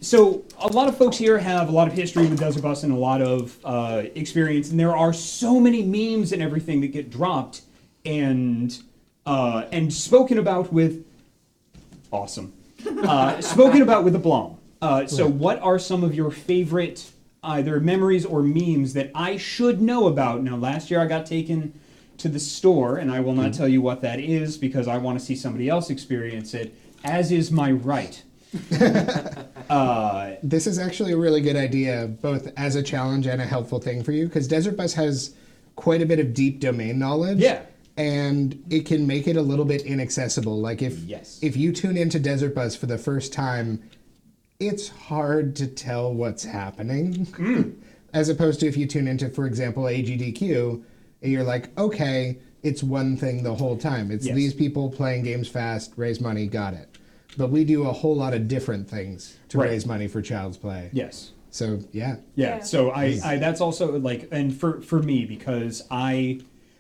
So a lot of folks here have a lot of history with Desert Bus and a lot of experience, and there are so many memes and everything that get dropped and spoken about with spoken about with aplomb. So what are some of your favorite either memories or memes that I should know about? Now, last year I got taken to the store, and I will not tell you what that is because I want to see somebody else experience it, as is my right. This is actually a really good idea, both as a challenge and a helpful thing for you, because Desert Bus has quite a bit of deep domain knowledge. Yeah. And it can make it a little bit inaccessible. Like if you tune into Desert Bus for the first time, it's hard to tell what's happening. As opposed to if you tune into, for example, AGDQ, and you're like, okay, it's one thing the whole time. It's these people playing games fast, raise money, got it. But we do a whole lot of different things to raise money for Child's Play. Yes. So, yeah. So I that's also like, and for me, because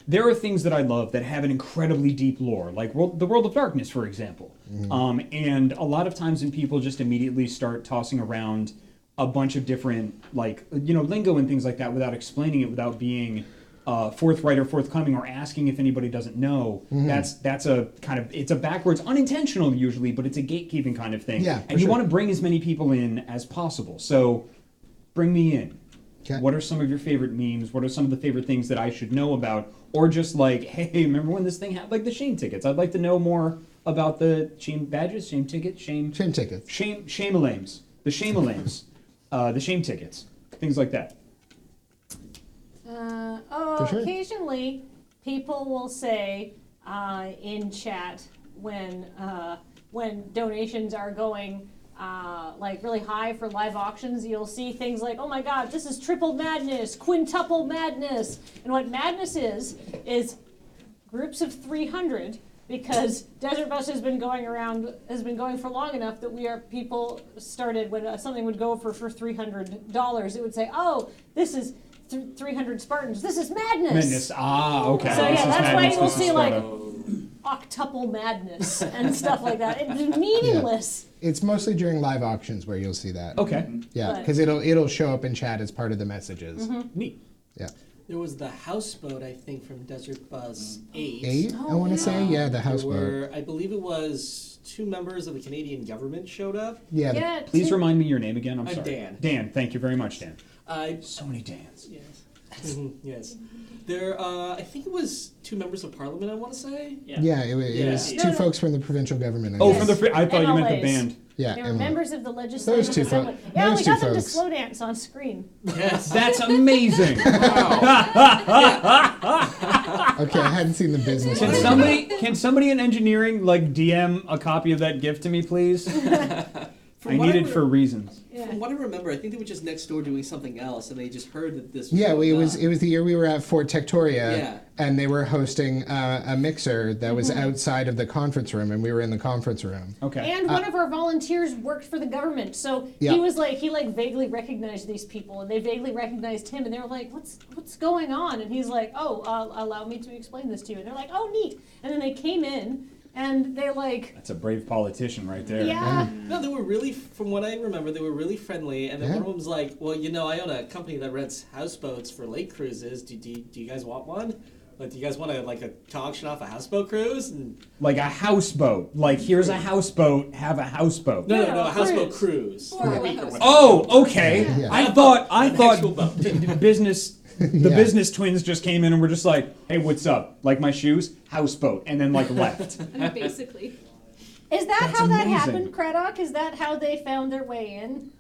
there are things that I love that have an incredibly deep lore, like the World of Darkness, for example. And a lot of times when people just immediately start tossing around a bunch of different, like, lingo and things like that without explaining it, without being forthright or forthcoming or asking if anybody doesn't know, that's a kind of, it's a backwards, unintentional usually, but it's a gatekeeping kind of thing. Yeah, and you want to bring as many people in as possible. So bring me in. Okay. What are some of your favorite memes? What are some of the favorite things that I should know about? Or just like, hey, remember when this thing had like the shame tickets? I'd like to know more about the shame badges, shame tickets, shame tickets, shame-a-lames, the shame-a-lames, the shame tickets, things like that. Sure. Occasionally people will say in chat when donations are going like really high for live auctions, you'll see things like, oh my god, this is triple madness, quintuple madness. And what madness is groups of 300, because Desert Bus has been going for long enough that people started when something would go for $300, it would say, oh, this is 300 Spartans. This is madness. Madness. Ah, okay. So yeah, that's why you'll see like octuple madness and stuff like that. It's meaningless. Yeah. It's mostly during live auctions where you'll see that. Okay. Yeah, because it'll show up in chat as part of the messages. Neat. Yeah. There was the houseboat, I think, from Desert Bus 8. 8? I want to say, the houseboat. I believe it was 2 members of the Canadian government showed up. Yeah. Please remind me your name again. I'm sorry. Dan. Dan, thank you very much, Dan. So many Dans. Yes. Yes. There, I think it was 2 members of parliament, I want to say. Yeah, it was 2 folks from the provincial government. From the I thought you meant the band. Yeah, they were members of the legislative Those 2 assembly. folks. Yeah, we got them to slow dance on screen. Yes. That's amazing. Okay, I hadn't seen the business. Can somebody in engineering like DM a copy of that gift to me, please? I need it for reasons. From what I remember, I think they were just next door doing something else, and they just heard that this. Yeah, it was the year we were at Fort Tectoria, and they were hosting a mixer that was outside of the conference room, and we were in the conference room. Okay. And one of our volunteers worked for the government, so he was like, he vaguely recognized these people, and they vaguely recognized him, and they were like, what's going on? And he's like, oh, allow me to explain this to you. And they're like, oh, neat. And then they came in. And they That's a brave politician right there. Yeah. No, they were really, from what I remember, they were really friendly. And then one of them was like, well, I own a company that rents houseboats for lake cruises. Do you guys want one? Like, do you guys want to auction off a houseboat cruise? And like a houseboat. Like, here's a houseboat, have a houseboat. No, a houseboat cruise. For a week or whatever. Oh, okay. Yeah. I thought business... The business twins just came in and were just like, hey, what's up? Like my shoes? Houseboat. And then left. Basically. Is that how that happened, Craddock? Is that how they found their way in?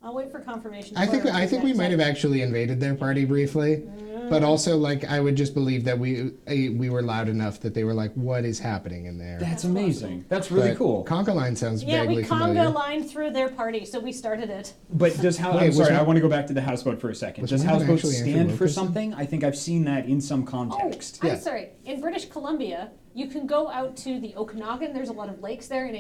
I'll wait for confirmation. I think we might have actually invaded their party briefly. But also, I would just believe that we were loud enough that they were like, what is happening in there? That's amazing. That's really cool. Conga line sounds vaguely we familiar. conga line through their party, so we started it. But does I'm sorry, I want to go back to the houseboat for a second. Does houseboat stand for something? I think I've seen that in some context. I'm sorry. In British Columbia, you can go out to the Okanagan. There's a lot of lakes there, and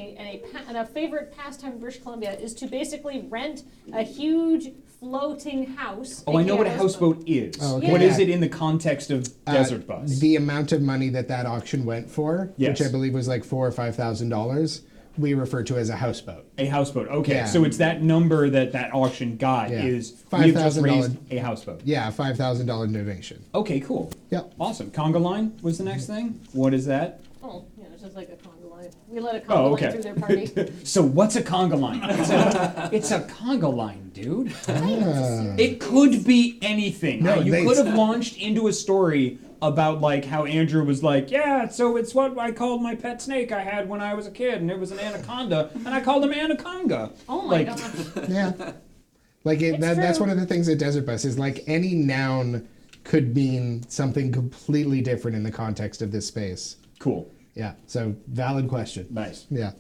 a favorite pastime in British Columbia is to basically rent a huge floating house. Oh, I know what a houseboat is. Oh, okay. What is it in the context of Desert Bus? The amount of money that auction went for, which I believe was like $4,000 or $5,000, we refer to as a houseboat. A houseboat. Okay, Yeah. so it's that number that auction got Yeah. is we have just $5,000 raised a houseboat. Yeah, $5,000 donation. Okay, cool. Yep. Awesome. Conga line was the next thing. What is that? Oh, yeah, it's just like a conga line. We let a conga Oh, line okay. through their party. So what's a conga line? It's a conga line, dude. Ah. It could be anything. No, You they- could have launched into a story about like how Andrew was like, yeah, so it's what I called my pet snake I had when I was a kid, and it was an anaconda, and I called him Anaconga. Oh my Like, gosh. Yeah. Like that's true. one of the things at Desert Bus is like any noun could mean something completely different in the context of this space. Cool. Yeah. So valid question. Nice. Yeah.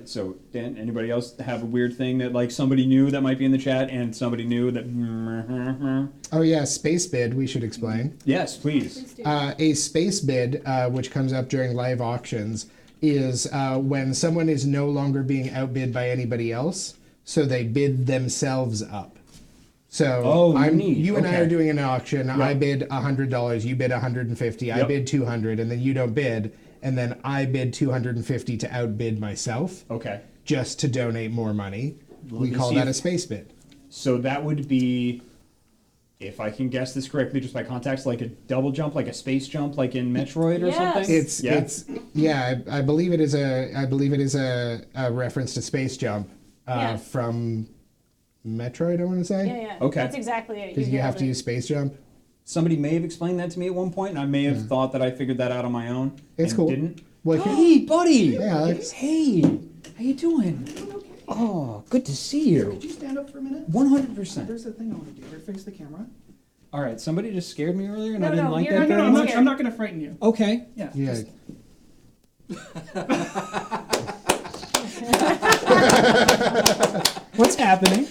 So Dan, anybody else have a weird thing that like somebody knew that might be in the chat, and somebody knew that? Oh yeah, space bid. We should explain. Yes, please. A space bid, which comes up during live auctions, is when someone is no longer being outbid by anybody else, so they bid themselves up. So Oh, neat. you and I Okay. are doing an auction. I Yep. bid $100, you bid 150, I Yep. bid 200, and then you don't bid, and then I bid 250 to outbid myself, Okay. just to donate more money. We me call see that if- a space bid. So that would be, if I can guess this correctly, just by context, like a double jump, like a space jump, like in Metroid or Yes. something. I believe it is a reference to Space Jump Yeah. from Metroid, I want to say. Yeah, yeah. Okay. That's exactly it. Because you have nailed to it. use Space Jump. Somebody may have explained that to me at one point, and I may have thought that I figured that out on my own. It's and cool. Didn't. Well, Hey, buddy. Hey, Alex. Hey, how you doing? Oh, good to see you. Could you stand up for a minute? 100%. There's a thing I want to do. Right, face the camera. All right, somebody just scared me earlier, and No, I didn't no, like you're that not very I'm much. not, I'm not going to frighten you. Okay. Yeah. yeah. just- What's happening?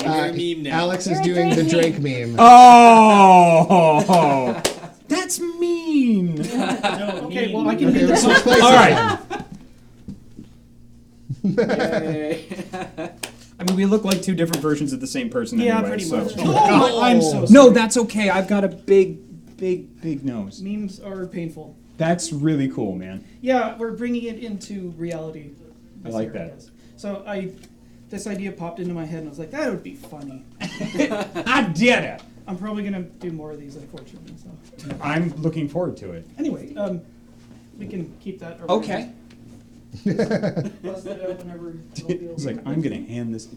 You're a meme now. Alex is You're a doing the Drake Drake meme. Oh, that's mean. no, okay, well, I can Okay, do let's this. switch places All right. Yay. I mean, we look like two different versions of the same person. Yeah, anyway, pretty so. much. Oh, I'm so sorry. No, that's okay. I've got a big nose. Memes are painful. That's really cool, man. Yeah, we're bringing it into reality. I like year, that. guess. So this idea popped into my head, and I was like, that would be funny. I did it. I'm probably gonna do more of these, unfortunately. So I'm looking forward to it. anyway, we can keep that. Around. Okay. Bust it out whenever. it all feels He's like, I'm gonna hand this.